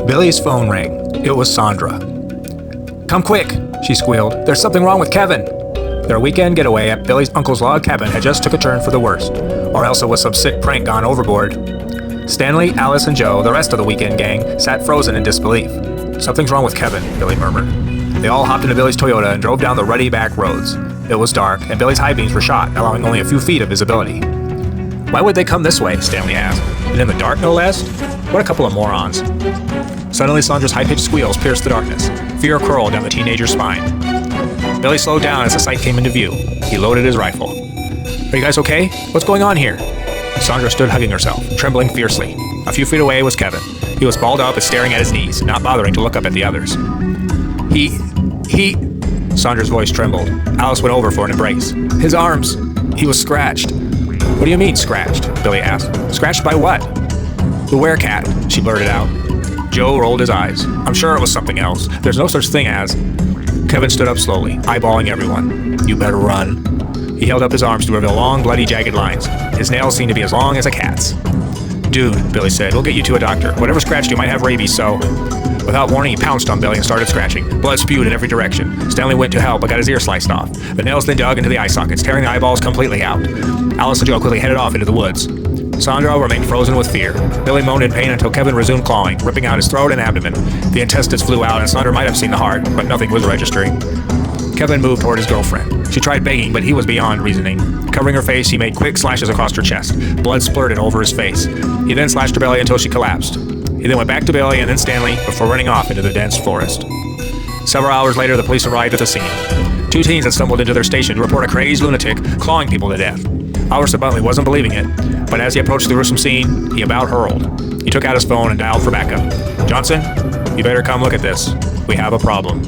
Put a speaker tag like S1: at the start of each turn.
S1: Billy's phone rang. It was Sandra. "Come quick," she squealed. "There's something wrong with Kevin." Their weekend getaway at Billy's uncle's log cabin had just took a turn for the worst, or else it was some sick prank gone overboard. Stanley, Alice, and Joe, the rest of the weekend gang, sat frozen in disbelief. "Something's wrong with Kevin," Billy murmured. They all hopped into Billy's Toyota and drove down the rutty back roads. It was dark, and Billy's high beams were shot, allowing only a few feet of visibility. "Why would they come this way?" Stanley asked. "And in the dark, no less? What a couple of morons." Suddenly, Sandra's high-pitched squeals pierced the darkness. Fear crawled down the teenager's spine. Billy slowed down as the sight came into view. He loaded his rifle. "Are you guys okay? What's going on here?" Sandra stood hugging herself, trembling fiercely. A few feet away was Kevin. He was balled up and staring at his knees, not bothering to look up at the others. He... Sandra's voice trembled. Alice went over for an embrace. "His arms... He was scratched." "What do you mean, scratched?" Billy asked. "Scratched by what?" "The werecat," she blurted out. Joe rolled his eyes. "I'm sure it was something else. There's no such thing as..." Kevin stood up slowly, eyeballing everyone. "You better run." He held up his arms to reveal long, bloody, jagged lines. His nails seemed to be as long as a cat's. "Dude," Billy said, "we'll get you to a doctor. Whatever scratched you might have rabies, so..." Without warning, he pounced on Billy and started scratching. Blood spewed in every direction. Stanley went to help but got his ear sliced off. The nails then dug into the eye sockets, tearing the eyeballs completely out. Alice and Joe quickly headed off into the woods. Sandra remained frozen with fear. Billy moaned in pain until Kevin resumed clawing, ripping out his throat and abdomen. The intestines flew out and Sandra might have seen the heart, but nothing was registering. Kevin moved toward his girlfriend. She tried begging, but he was beyond reasoning. Covering her face, he made quick slashes across her chest. Blood splurted over his face. He then slashed her belly until she collapsed. He then went back to Billy and then Stanley before running off into the dense forest. Several hours later, the police arrived at the scene. Two teens had stumbled into their station to report a crazed lunatic clawing people to death. Alistair Buntley wasn't believing it, but as he approached the gruesome scene, he about hurled. He took out his phone and dialed for backup. "Johnson, you better come look at this. We have a problem."